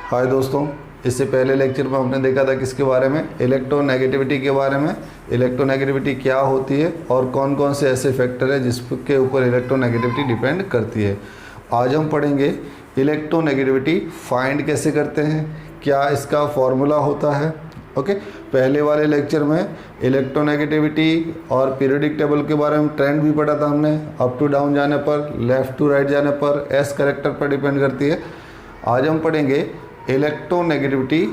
हाय दोस्तों, इससे पहले लेक्चर में हमने देखा था किसके बारे में, इलेक्ट्रोनेगेटिविटी के बारे में। इलेक्ट्रोनेगेटिविटी क्या होती है और कौन कौन से ऐसे फैक्टर है जिसके ऊपर इलेक्ट्रोनेगेटिविटी डिपेंड करती है। आज हम पढ़ेंगे इलेक्ट्रोनेगेटिविटी फाइंड कैसे करते हैं, क्या इसका फॉर्मूला होता है। ओके, पहले वाले लेक्चर में इलेक्ट्रोनेगेटिविटी और पीरियोडिक टेबल के बारे में ट्रेंड भी पढ़ा था हमने। अप टू डाउन जाने पर, लेफ़्ट टू राइट जाने पर, एस करेक्टर पर डिपेंड करती है। आज हम पढ़ेंगे इलेक्ट्रोनेगेटिविटी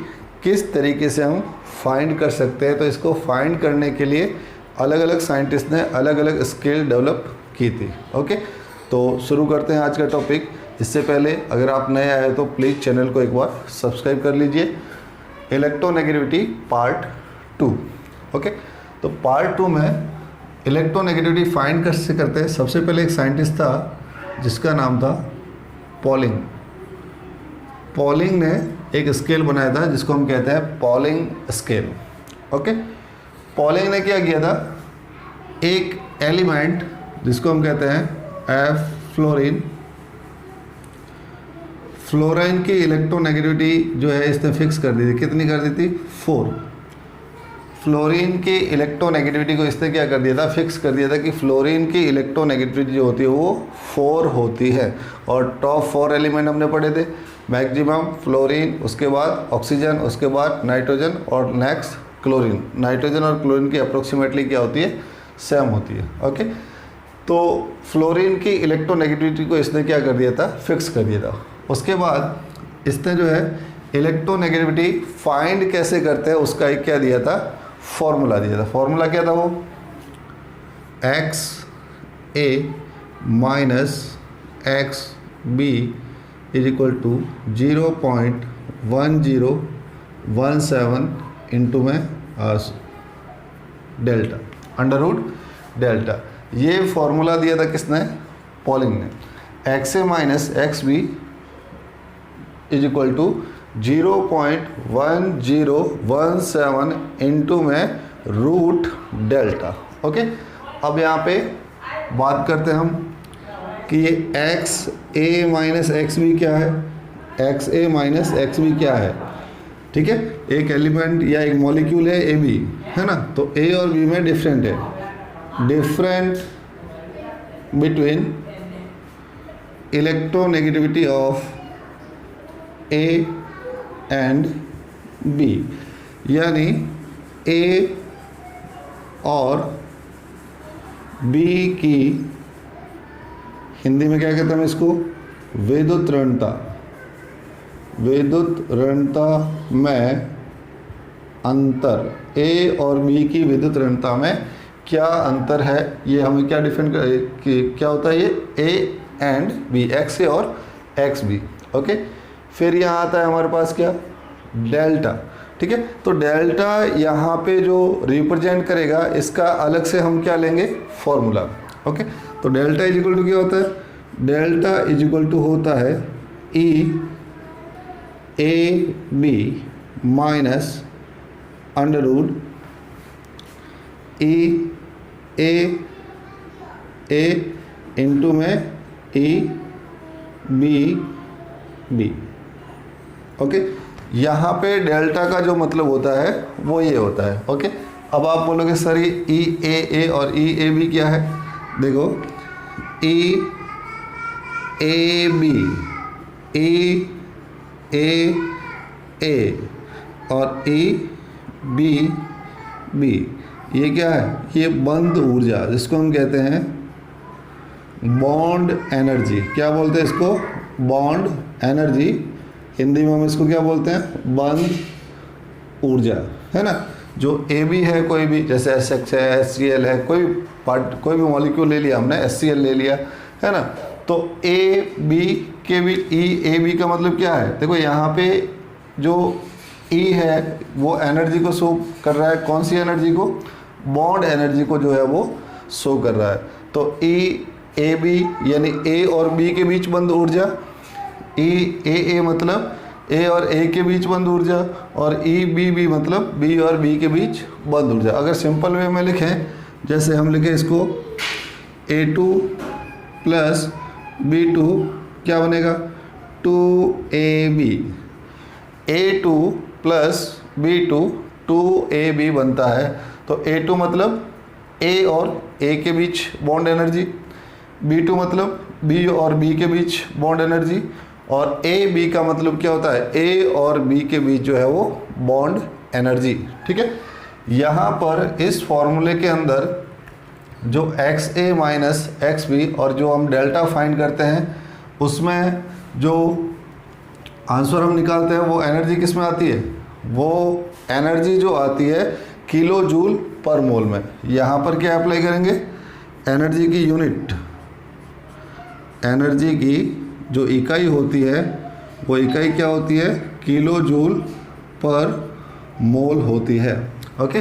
किस तरीके से हम फाइंड कर सकते हैं। तो इसको फाइंड करने के लिए अलग अलग साइंटिस्ट ने अलग अलग स्किल डेवलप की थी। ओके, तो शुरू करते हैं आज का टॉपिक। इससे पहले अगर आप नए आए तो प्लीज़ चैनल को एक बार सब्सक्राइब कर लीजिए। Electronegativity part 2। ओके, तो पार्ट 2 में इलेक्ट्रोनेगेटिविटी फाइंड कैसे करते हैं। सबसे पहले एक साइंटिस्ट था जिसका नाम था पॉलिंग। पॉलिंग ने एक स्केल बनाया था जिसको हम कहते हैं पॉलिंग स्केल। ओके, पॉलिंग ने क्या किया था, एक एलिमेंट जिसको हम कहते हैं एफ फ्लोरीन, फ्लोरीन की इलेक्ट्रोनेगेटिविटी जो है इसने फिक्स कर दी थी। कितनी कर दी थी? 4। फ्लोरीन की इलेक्ट्रोनेगेटिविटी को इसने क्या कर दिया था, फिक्स कर दिया था कि फ्लोरीन की इलेक्ट्रोनेगेटिविटी जो होती है वो 4 होती है। और टॉप 4 एलिमेंट हमने पढ़े थे, मैक्सिमम फ्लोरीन, उसके बाद ऑक्सीजन, उसके बाद नाइट्रोजन और नेक्स्ट क्लोरीन। नाइट्रोजन और क्लोरीन की अप्रोक्सीमेटली क्या होती है, सेम होती है। ओके, तो फ्लोरीन की इलेक्ट्रोनेगेटिविटी को इसने क्या कर दिया था, फिक्स कर दिया था। उसके बाद इसने जो है इलेक्ट्रोनेगेटिविटी फाइंड कैसे करते हैं उसका एक क्या दिया था, फॉर्मूला दिया था। फॉर्मूला क्या था वो, XA minus XB is equal to 0.1017 into में डेल्टा, अंडर रूट डेल्टा। ये फॉर्मूला दिया था किसने, पॉलिंग ने। XA minus XB is equal to 0.1017 into में रूट डेल्टा। ओके, अब यहाँ पे बात करते हैं हम कि ये XA माइनस XB क्या है, XA माइनस XB क्या है। ठीक है, एक एलिमेंट या एक मॉलिक्यूल है AB, है ना, तो A और B में डिफरेंट है, different between electronegativity of A and B, यानी A और B की हिंदी में क्या कहते हैं हम इसको, विद्युत ऋणता। विद्युत ऋणता में अंतर, A और B की विद्युत ऋणता में क्या अंतर है, ये हमें क्या डिफाइन क्या होता है, ये A एंड B, XA और XB। ओके, फिर यहाँ आता है हमारे पास क्या, डेल्टा। ठीक है, तो डेल्टा यहाँ पे जो रिप्रेजेंट करेगा इसका अलग से हम क्या लेंगे, फॉर्मूला। ओके, तो डेल्टा इज इक्वल टू क्या होता है, डेल्टा इज इक्वल टू होता है EAB minus under root EAA into में EBB। ओके, यहाँ पे डेल्टा का जो मतलब होता है वो ये होता है। ओके, अब आप बोलोगे सर ये EAA और EAB क्या है। देखो, EAB, EAA और EBB ये क्या है, ये बंद ऊर्जा जिसको हम कहते हैं बॉन्ड एनर्जी। क्या बोलते हैं इसको, बॉन्ड एनर्जी। हिंदी में हम इसको क्या बोलते हैं, बंद ऊर्जा, है ना। जो AB है, कोई भी, जैसे SX है, HCl है, कोई भी मॉलिक्यूल ले लिया हमने, HCl ले लिया, है ना, तो AB के भी EAB का मतलब क्या है। देखो यहाँ पे जो E है वो एनर्जी को शो कर रहा है, कौन सी एनर्जी को, बॉन्ड एनर्जी को जो है वो शो कर रहा है। तो EAB यानी A और B के बीच बंद ऊर्जा, EAA मतलब A और A के बीच बंद ऊर्जा, और EBB मतलब B और B के बीच बंद ऊर्जा। अगर सिंपल वे में लिखें, जैसे हम लिखें इसको A2 प्लस B2 क्या बनेगा, 2AB A2 plus B2 2AB बनता है। तो A2 मतलब A और A के बीच बॉन्ड एनर्जी, B2 मतलब B और B के बीच बॉन्ड एनर्जी, और AB का मतलब क्या होता है, A और B के बीच जो है वो बॉन्ड एनर्जी। ठीक है, यहाँ पर इस फॉर्मूले के अंदर जो XA माइनस XB और जो हम डेल्टा फाइंड करते हैं उसमें जो आंसर हम निकालते हैं वो एनर्जी किस में आती है, वो एनर्जी जो आती है किलो जूल पर मोल में। यहाँ पर क्या अप्लाई करेंगे, एनर्जी की यूनिट, एनर्जी की जो इकाई होती है वो इकाई क्या होती है, किलो जूल पर मोल होती है। ओके,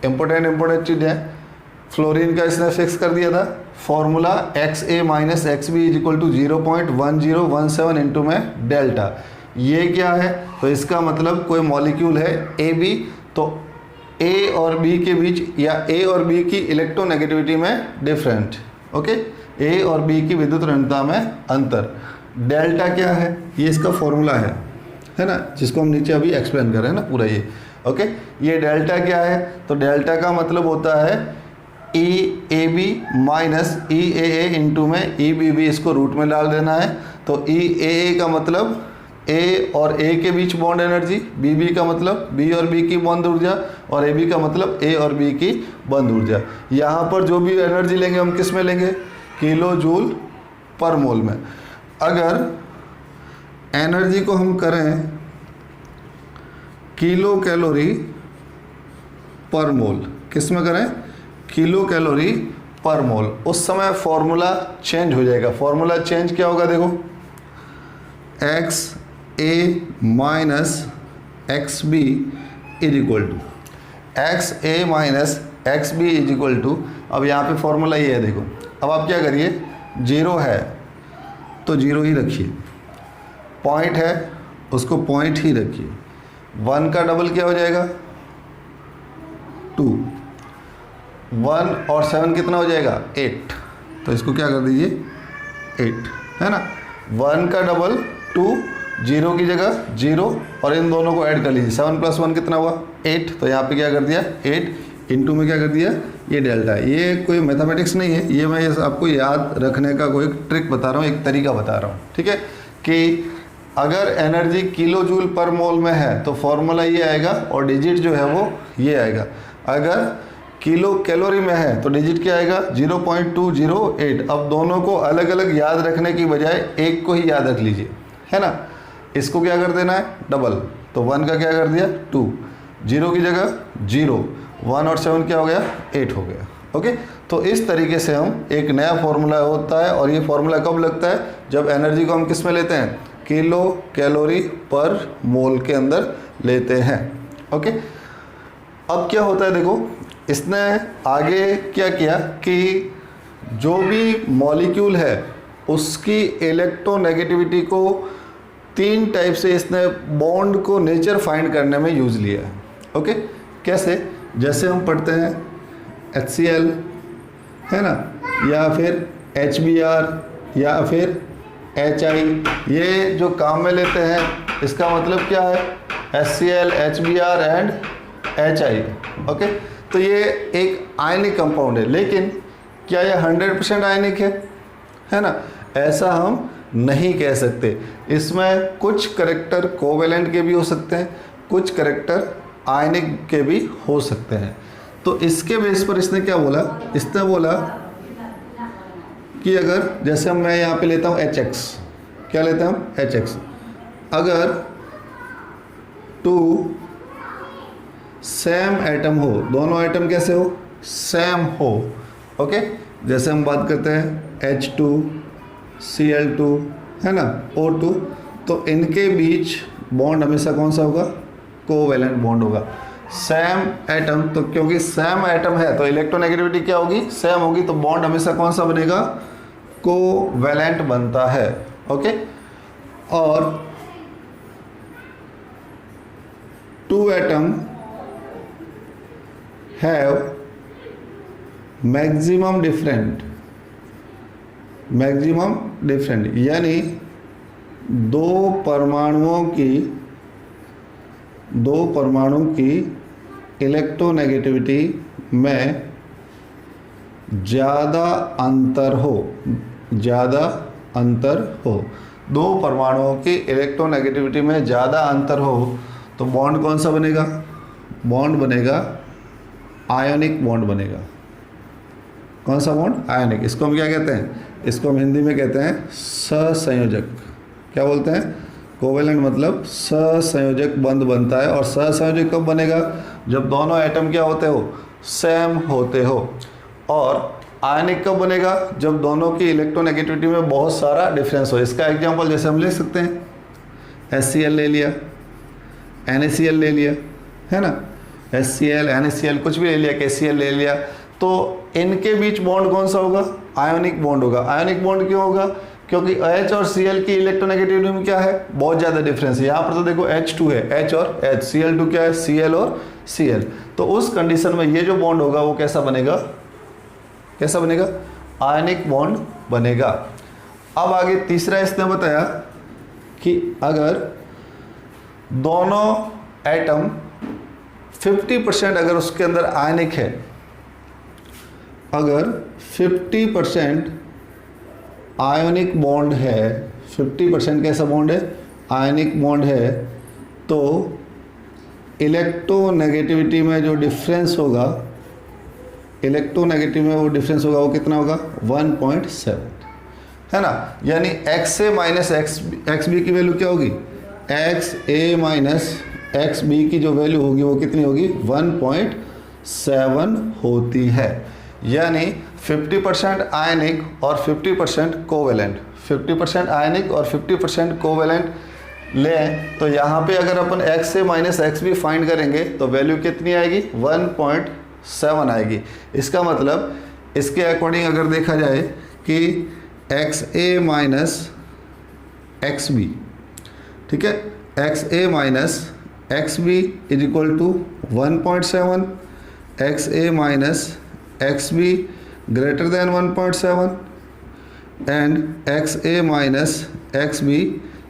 इम्पोर्टेंट चीज़ है। फ्लोरीन का इसने फिक्स कर दिया था formula XA minus XB is equal to 0.1017 into में डेल्टा। ये क्या है, तो इसका मतलब कोई मॉलिक्यूल है AB, तो A और B के बीच या A और B की इलेक्ट्रोनेगेटिविटी में डिफरेंट, ओके, A और B की विद्युत ऋणता में अंतर। डेल्टा क्या है, ये इसका फॉर्मूला है ना, जिसको हम नीचे अभी एक्सप्लेन कर रहे हैं ना पूरा ये। ओके, ये डेल्टा क्या है, तो डेल्टा का मतलब होता है EAB माइनस EAA इंटू में EBB, इसको रूट में डाल देना है। तो EAA का मतलब A और A के बीच बॉन्ड एनर्जी, BB का मतलब B और B की बंद ऊर्जा, और AB का मतलब A और B की बंद ऊर्जा। यहाँ पर जो भी एनर्जी लेंगे हम किस में लेंगे, किलो जूल पर मोल में। अगर एनर्जी को हम करें किलो कैलोरी पर मोल, किस में करें, किलो कैलोरी पर मोल, उस समय फॉर्मूला चेंज हो जाएगा। फॉर्मूला चेंज क्या होगा, देखो, XA minus XB is equal to XA minus XB is equal to, अब यहाँ पे फॉर्मूला ये है, देखो, अब आप क्या करिए, जीरो है तो जीरो ही रखिए, पॉइंट है उसको पॉइंट ही रखिए, 1 का डबल क्या हो जाएगा 2, 1 और 7 कितना हो जाएगा 8, तो इसको क्या कर दीजिए 8, है ना। 1 का डबल 2, 0 की जगह 0, और इन दोनों को ऐड कर लीजिए, 7 प्लस 1 कितना हुआ 8, तो यहाँ पे क्या कर दिया 8 इंटू में क्या कर दिया ये डेल्टा। ये कोई मैथमेटिक्स नहीं है, ये मैं आपको याद रखने का कोई ट्रिक बता रहा हूँ, एक तरीका बता रहा हूँ, ठीक है। कि अगर एनर्जी किलो जूल पर मोल में है तो फॉर्मूला ये आएगा और डिजिट जो है वो ये आएगा। अगर किलो कैलोरी में है तो डिजिट क्या आएगा 0.208। अब दोनों को अलग अलग याद रखने की बजाय एक को ही याद रख लीजिए, है ना। इसको क्या कर देना है डबल, तो 1 का क्या कर दिया 2, 0 की जगह 0, 1 और 7 क्या हो गया 8 हो गया। ओके, तो इस तरीके से हम एक नया फॉर्मूला होता है, और ये फॉर्मूला कब लगता है, जब एनर्जी को हम किस में लेते हैं, किलो कैलोरी पर मोल के अंदर लेते हैं। ओके, अब क्या होता है, देखो इसने आगे क्या किया कि जो भी मॉलिक्यूल है उसकी इलेक्ट्रोनेगेटिविटी को 3 टाइप से इसने बॉन्ड को नेचर फाइंड करने में यूज़ लिया है। ओके, कैसे, जैसे हम पढ़ते हैं HCl, है ना, या फिर HBr या फिर HI, ये जो काम में लेते हैं इसका मतलब क्या है HCl, HBr and HI। Okay, तो ये एक आयनिक कंपाउंड है, लेकिन क्या ये 100% आयनिक है ना, ऐसा हम नहीं कह सकते। इसमें कुछ करैक्टर कोवेलेंट के भी हो सकते हैं, कुछ करैक्टर आयनिक के भी हो सकते हैं। तो इसके बेस पर इसने क्या बोला, इसने बोला कि अगर जैसे मैं यहाँ पे लेता हूँ HX, क्या लेता हूँ HX, अगर 2 सेम एटम हो, दोनों एटम कैसे हो सेम हो, ओके, जैसे हम बात करते हैं H2 Cl2, है ना, O2, तो इनके बीच बॉन्ड हमेशा कौन सा होगा, कोवेलेंट बॉन्ड होगा। सेम एटम, तो क्योंकि सेम एटम है तो इलेक्ट्रोनेगेटिविटी क्या होगी सेम होगी, तो बॉन्ड हमेशा कौन सा बनेगा, कोवेलेंट बनता है। ओके, और 2 एटम हैव मैक्सिमम डिफरेंट, यानी 2 परमाणुओं की दो परमाणु की इलेक्ट्रोनेगेटिविटी में ज़्यादा अंतर हो, दो परमाणुओं की इलेक्ट्रोनेगेटिविटी में ज़्यादा अंतर हो तो बॉन्ड कौन सा बनेगा? बॉन्ड बनेगा आयोनिक बॉन्ड बनेगा। कौन सा बॉन्ड? आयोनिक। इसको हम क्या कहते हैं? इसको हम हिंदी में कहते हैं सहसंयोजक। क्या बोलते हैं? कोवेलेंट मतलब सहसंयोजक बंध बनता है। और सहसंयोजक कब बनेगा? जब दोनों एटम क्या होते हो? सेम होते हो। और आयनिक कब बनेगा? जब दोनों की इलेक्ट्रोनेगेटिविटी में बहुत सारा डिफरेंस हो। इसका एग्जांपल जैसे हम ले सकते हैं, HCl ले लिया, NaCl ले लिया, है ना, HCl NaCl कुछ भी ले लिया, KCl ले लिया, तो इनके बीच बॉन्ड कौन सा होगा? आयोनिक बॉन्ड होगा। आयोनिक बॉन्ड क्यों होगा? क्योंकि H और Cl की इलेक्ट्रोनेगेटिविटी में क्या है? बहुत ज़्यादा डिफरेंस है। यहाँ पर तो देखो H2 है, H और H, Cl2 क्या है? Cl और Cl। तो उस कंडीशन में ये जो बॉन्ड होगा वो कैसा बनेगा? कैसा बनेगा? आयनिक बॉन्ड बनेगा। अब आगे तीसरा इसने बताया कि अगर दोनों एटम 50% अगर उसके अंदर आयनिक है, अगर 50% आयोनिक बॉन्ड है, 50% कैसा बॉन्ड है? आयनिक बॉन्ड है, तो इलेक्ट्रोनेगेटिविटी में जो डिफरेंस होगा, इलेक्ट्रोनेगेटिव में वो डिफरेंस होगा, वो कितना होगा? 1.7, है ना। यानी XA माइनस XB की वैल्यू क्या होगी? XA माइनस XB की जो वैल्यू होगी वो कितनी होगी? 1.7 होती है। यानी 50% आयनिक और 50% कोवेलेंट, 50% आयनिक और 50% कोवेलेंट लें तो यहाँ पे अगर अपन XA माइनस XB फाइंड करेंगे तो वैल्यू कितनी आएगी? 1.7 आएगी। इसका मतलब इसके अकॉर्डिंग अगर देखा जाए कि XA माइनस XB, ठीक है, XA minus XB is equal to 1.7, XA minus XB greater than 1.7 and XA minus XB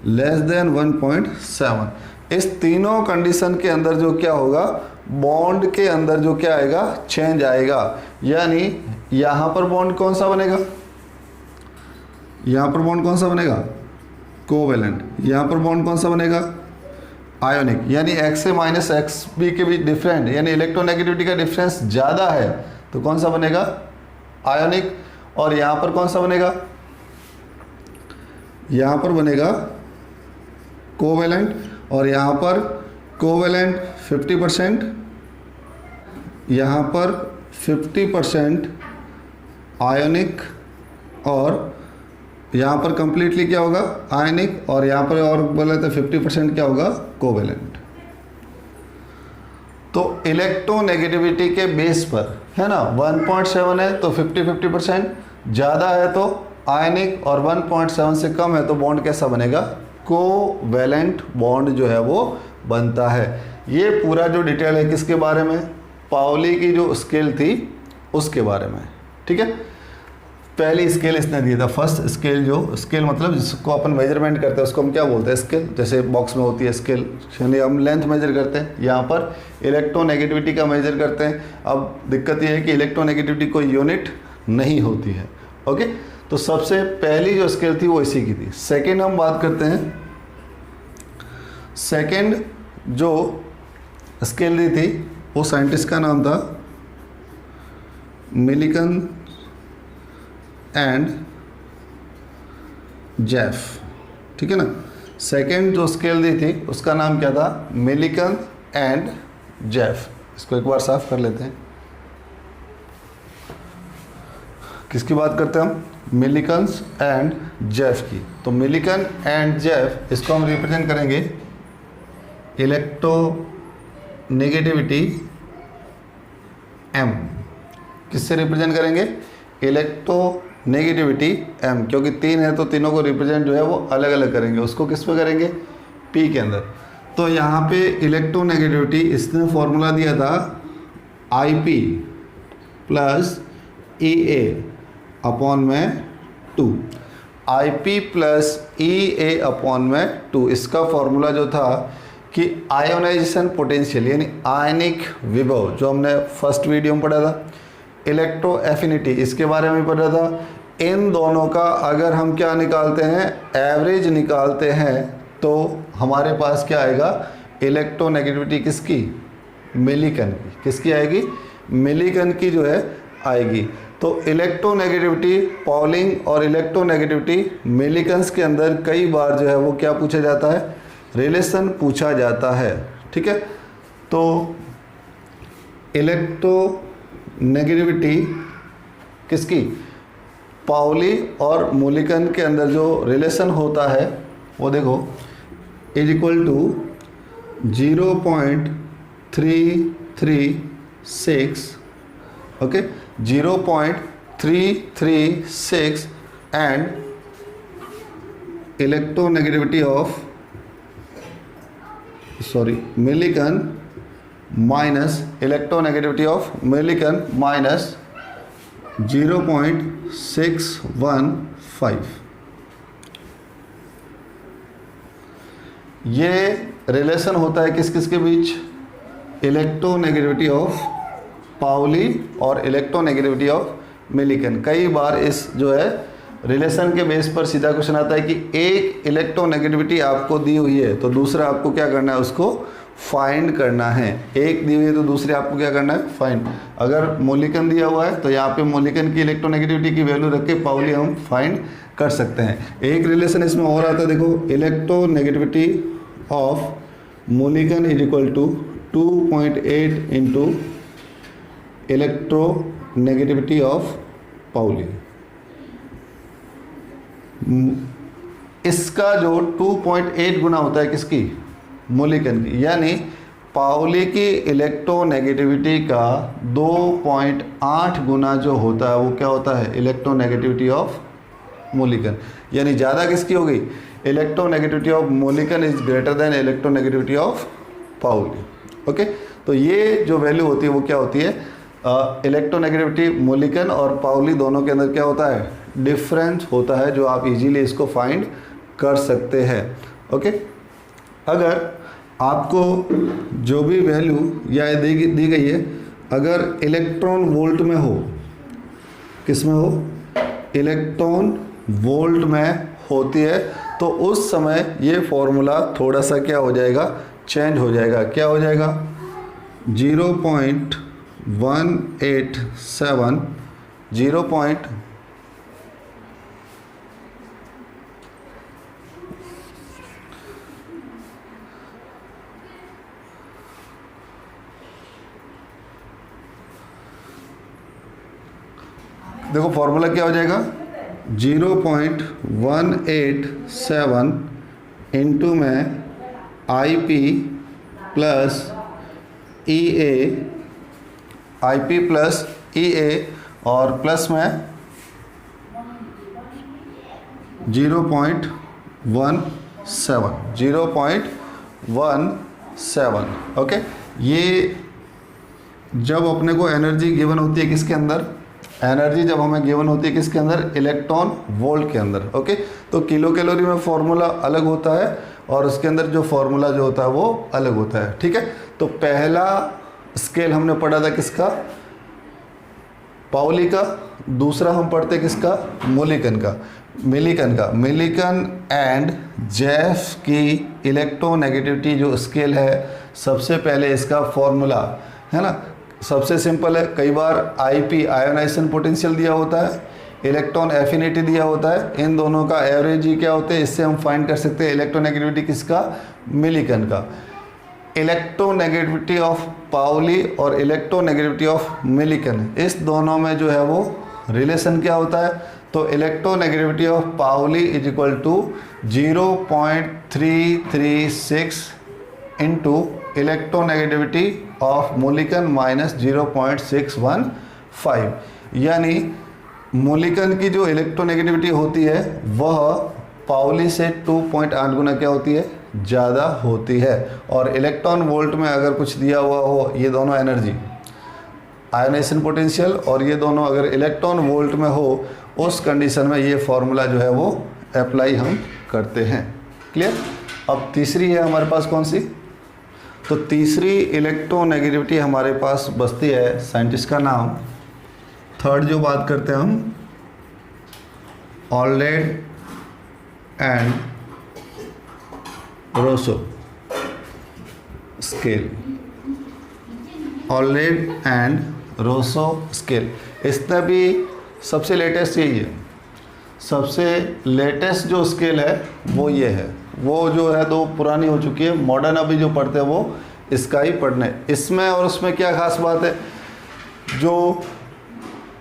less than 1.7। इस तीनों कंडीशन के अंदर जो क्या होगा? बॉन्ड के अंदर जो क्या आएगा? चेंज आएगा। यानी यहाँ पर बॉन्ड कौन सा बनेगा? यहाँ पर बॉन्ड कौन सा बनेगा? कोवेलेंट। यहाँ पर बॉन्ड कौन सा बनेगा? आयोनिक। यानी XA माइनस XB के बीच डिफरेंट, यानी इलेक्ट्रोनेगेटिविटी का डिफरेंस ज़्यादा है तो कौन सा बनेगा? आयोनिक। और यहाँ पर कौन सा बनेगा? यहाँ पर बनेगा कोवेलेंट। और यहाँ पर कोवेलेंट 50%, यहाँ पर 50% आयोनिक, और यहाँ पर कंप्लीटली क्या होगा? आयनिक। और यहाँ पर और बोले तो 50% क्या होगा? कोवेलेंट। तो इलेक्ट्रोनेगेटिविटी के बेस पर, है ना, 1.7 है तो 50% ज़्यादा है तो आयनिक, और 1.7 से कम है तो बॉन्ड कैसा बनेगा? कोवेलेंट बॉन्ड जो है वो बनता है। ये पूरा जो डिटेल है किसके बारे में? पाउली की जो स्केल थी उसके बारे में, ठीक है। पहली स्केल इसने दी था, फर्स्ट स्केल। जो स्केल मतलब जिसको अपन मेजरमेंट करते हैं उसको हम क्या बोलते हैं? स्केल। जैसे बॉक्स में होती है स्केल, यानी हम लेंथ मेजर करते हैं, यहाँ पर इलेक्ट्रोनेगेटिविटी का मेजर करते हैं। अब दिक्कत ये है कि इलेक्ट्रोनेगेटिविटी कोई यूनिट नहीं होती है, ओके। तो सबसे पहली जो स्केल थी वो इसी की थी। सेकेंड हम बात करते हैं, सेकेंड जो स्केल दी थी वो साइंटिस्ट का नाम था मिलिकन एंड जेफ, ठीक है ना। सेकेंड जो स्केल दी थी उसका नाम क्या था? Millikan and Jeff. इसको एक बार साफ कर लेते हैं। किसकी बात करते हैं हम? मिलिकन्स एंड जेफ की। तो मिलिकन एंड जेफ, इसको हम रिप्रेजेंट करेंगे इलेक्ट्रोनेगेटिविटी M। किससे रिप्रेजेंट करेंगे? इलेक्ट्रोनेगेटिविटी M, क्योंकि तीन है तो तीनों को रिप्रेजेंट जो है वो अलग अलग करेंगे। उसको किस पे करेंगे? P के अंदर। तो यहाँ पे इलेक्ट्रोनेगेटिविटी इसने फॉर्मूला दिया था IP प्लस EA अपॉन में 2। IP प्लस EA अपॉन में 2। इसका फॉर्मूला जो था कि आयोनाइजेशन पोटेंशियल यानी आयनिक विभव जो हमने फर्स्ट वीडियो में पढ़ा था, इलेक्ट्रो एफिनिटी इसके बारे में पढ़ा था, इन दोनों का अगर हम क्या निकालते हैं, एवरेज निकालते हैं, तो हमारे पास क्या आएगा, इलेक्ट्रोनेगेटिविटी किसकी, मिलीकन की, किसकी आएगी, मिलीकन की जो है आएगी। तो इलेक्ट्रोनेगेटिविटी पाउलिंग और इलेक्ट्रोनेगेटिविटी मिलीकन्स के अंदर कई बार जो है वो क्या पूछा जाता है, रिलेशन पूछा जाता है। ठीक है, तो इलेक्ट्रोनेगेटिविटी किसकी, पाउली और मिलीकन के अंदर जो रिलेशन होता है वो देखो is equal to 0.336, okay, 0.336 and electronegativity of Mulliken minus electronegativity of Mulliken minus 0.615। ये रिलेशन होता है किस किस के बीच, इलेक्ट्रोनेगेटिविटी ऑफ पाउली और इलेक्ट्रोनेगेटिविटी ऑफ मिलीकन। कई बार इस जो है रिलेशन के बेस पर सीधा क्वेश्चन आता है कि एक इलेक्ट्रोनेगेटिविटी आपको दी हुई है तो दूसरा आपको क्या करना है, उसको फाइंड करना है। एक दी हुई है तो दूसरे आपको क्या करना है, फाइंड। अगर मिलीकन दिया हुआ है तो यहाँ पे मिलीकन की इलेक्ट्रोनेगेटिविटी की वैल्यू रख के पाउली हम फाइंड कर सकते हैं। एक रिलेशन इसमें और आता है, देखो, electronegativity of Mulliken is equal to 2.8 into electronegativity of Pauling. इसका जो 2.8 गुना होता है किसकी, मिलीकन की, यानी पाउली की इलेक्ट्रोनेगेटिविटी का 2.8 गुना जो होता है वो क्या होता है, इलेक्ट्रोनेगेटिविटी ऑफ मिलीकन। यानी ज़्यादा किसकी हो गई, electronegativity of Mulliken is greater than electronegativity of Pauling. Okay, तो ये जो वैल्यू होती है वो क्या होती है, इलेक्ट्रोनेगेटिविटी मिलीकन और पाउली दोनों के अंदर क्या होता है, डिफरेंस होता है, जो आप इजीली इसको फाइंड कर सकते हैं। ओके, अगर आपको जो भी वैल्यू या दी गई है, अगर इलेक्ट्रॉन वोल्ट में हो, किस में हो, इलेक्ट्रॉन वोल्ट में होती है, तो उस समय ये फॉर्मूला थोड़ा सा क्या हो जाएगा, चेंज हो जाएगा। क्या हो जाएगा, 0.187 देखो फॉर्मूला क्या हो जाएगा, 0.187 इंटू में IP प्लस EA और प्लस में 0.17। ओके, ये जब अपने को एनर्जी गिवन होती है किसके अंदर, एनर्जी जब हमें गिवन होती है किसके अंदर, इलेक्ट्रॉन वोल्ट के अंदर। ओके, तो किलो कैलोरी में फॉर्मूला अलग होता है और उसके अंदर जो फॉर्मूला जो होता है वो अलग होता है। ठीक है, तो पहला स्केल हमने पढ़ा था किसका, पाउली का, दूसरा हम पढ़ते किसका, मिलीकन का। मिलीकन एंड जेफ की इलेक्ट्रोनेगेटिविटी जो स्केल है, सबसे पहले इसका फॉर्मूला है ना, सबसे सिंपल है। कई बार IP आयोनाइजेशन पोटेंशियल दिया होता है, इलेक्ट्रॉन एफिनिटी दिया होता है, इन दोनों का एवरेज ही क्या होते हैं, इससे हम फाइंड कर सकते हैं इलेक्ट्रोनेगेटिविटी किसका, मिलीकन का। इलेक्ट्रोनेगेटिविटी ऑफ पाउली और इलेक्ट्रोनेगेटिविटी ऑफ मिलीकन, इस दोनों में जो है वो रिलेशन क्या होता है, तो electronegativity of Pauling is equal to 0.336 into electronegativity of Mulliken minus 0.615। यानी मिलीकन की जो इलेक्ट्रोनेगेटिविटी होती है वह पाउली से 2.8 गुना क्या होती है, ज़्यादा होती है। और इलेक्ट्रॉन वोल्ट में अगर कुछ दिया हुआ हो, ये दोनों एनर्जी आयोनाइजेशन पोटेंशियल और ये दोनों अगर इलेक्ट्रॉन वोल्ट में हो, उस कंडीशन में ये फॉर्मूला जो है वो अप्लाई हम करते हैं। क्लियर। अब तीसरी है हमारे पास कौन सी, तो तीसरी इलेक्ट्रोनेगेटिविटी हमारे पास बचती है, साइंटिस्ट का नाम, थर्ड जो बात करते हैं हम, Allred and Rochow scale. Allred and Rochow scale, इसमें भी सबसे लेटेस्ट यही है। सबसे लेटेस्ट जो स्केल है वो ये है, वो जो है दो पुरानी हो चुकी है, मॉडर्न अभी जो पढ़ते हैं वो इसका ही पढ़ने। इसमें और उसमें क्या खास बात है, जो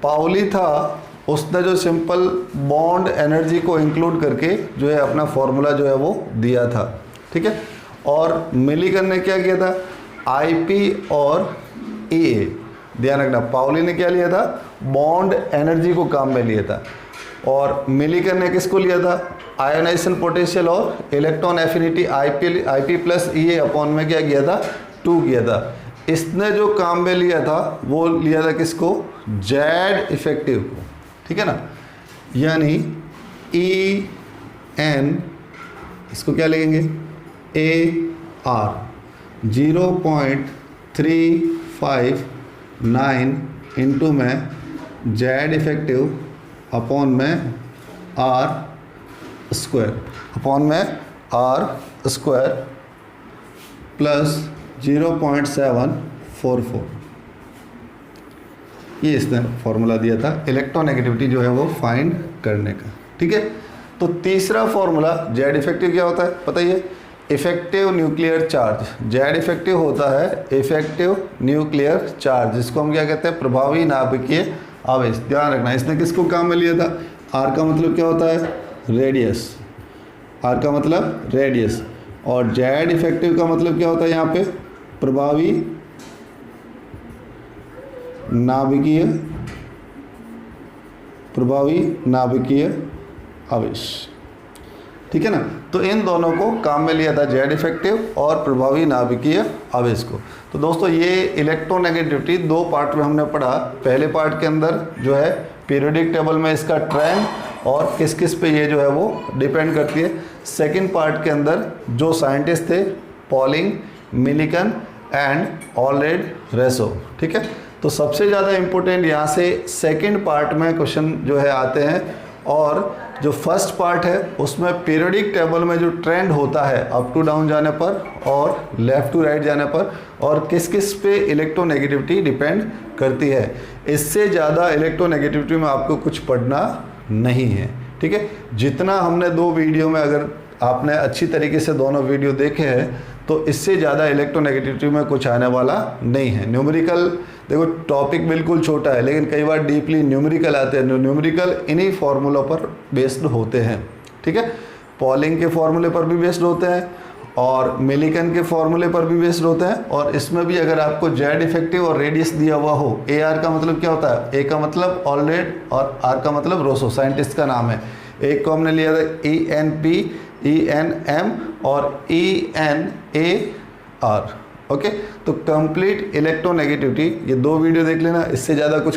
पाउली था उसने जो सिंपल बॉन्ड एनर्जी को इंक्लूड करके जो है अपना फॉर्मूला जो है वो दिया था, ठीक है। और मिलिगन ने क्या किया था, आईपी और ई, ध्यान रखना, पाउली ने क्या लिया था, बॉन्ड एनर्जी को काम में लिया था, और मिलिगन ने किसको लिया था, आयोनाइजेशन पोटेंशियल और इलेक्ट्रॉन एफिनिटी आईपी प्लस ई अपॉन में क्या किया था, 2 किया था। इसने जो काम में लिया था वो लिया था किसको, जेड इफेक्टिव को, ठीक है ना, यानी ई एन, इसको क्या लिखेंगे, ए आर 0.359 इंटू में जेड इफेक्टिव अपॉन में आर स्क्वायर, अपॉन में आर स्क्वायर प्लस 0.744, ये इसने फॉर्मूला दिया था इलेक्ट्रोनेगेटिविटी जो है वो फाइंड करने का, ठीक है। तो तीसरा फॉर्मूला जेड इफेक्टिव क्या होता है पता ही है, effective nuclear charge. Z effective होता है इफेक्टिव न्यूक्लियर चार्ज, जिसको हम क्या कहते हैं, प्रभावी नाभिकीय आवेश। ध्यान रखना, इसने किसको काम में लिया था, आर का मतलब क्या होता है, रेडियस, आर का मतलब रेडियस, और जेड इफेक्टिव का मतलब क्या होता है यहाँ पे, प्रभावी नाभिकीय आवेश, ठीक है ना। तो इन दोनों को काम में लिया था, जेड इफेक्टिव और प्रभावी नाभिकीय आवेश को। तो दोस्तों ये इलेक्ट्रोनेगेटिविटी 2 पार्ट में हमने पढ़ा। पहले पार्ट के अंदर जो है पीरियोडिक टेबल में इसका ट्रेंड और किस किस पे ये जो है वो डिपेंड करती है। सेकंड पार्ट के अंदर जो साइंटिस्ट थे, Pauling, Mulliken and Allred Rochow, ठीक है। तो सबसे ज़्यादा इम्पोर्टेंट यहाँ से सेकंड पार्ट में क्वेश्चन जो है आते हैं, और जो फर्स्ट पार्ट है उसमें पीरियोडिक टेबल में जो ट्रेंड होता है अप टू डाउन जाने पर और लेफ़्ट टू राइट जाने पर, और किस किस पे इलेक्ट्रोनेगेटिविटी डिपेंड करती है। इससे ज़्यादा इलेक्ट्रोनेगेटिविटी में आपको कुछ पढ़ना नहीं है, ठीक है। जितना हमने 2 वीडियो में, अगर आपने अच्छी तरीके से दोनों वीडियो देखे हैं तो इससे ज़्यादा इलेक्ट्रोनेगेटिविटी में कुछ आने वाला नहीं है। न्यूमेरिकल देखो टॉपिक बिल्कुल छोटा है, लेकिन कई बार डीपली न्यूमेरिकल आते हैं। न्यूमेरिकल इन्हीं फार्मूलों पर बेस्ड होते हैं, ठीक है। पॉलिंग के फार्मूले पर भी बेस्ड होते हैं और मिलिकन के फार्मूले पर भी बेस्ड होते हैं। और इसमें भी अगर आपको जेड इफेक्टिव और रेडियस दिया हुआ हो, ए आर का मतलब क्या होता है, ए का मतलब ऑलेड और आर का मतलब रोसो, साइंटिस्ट का नाम है। एक को हमने लिया था E N P, E N M और E N A R, okay. तो कंप्लीट इलेक्ट्रोनेगेटिविटी ये 2 वीडियो देख लेना, इससे ज़्यादा कुछ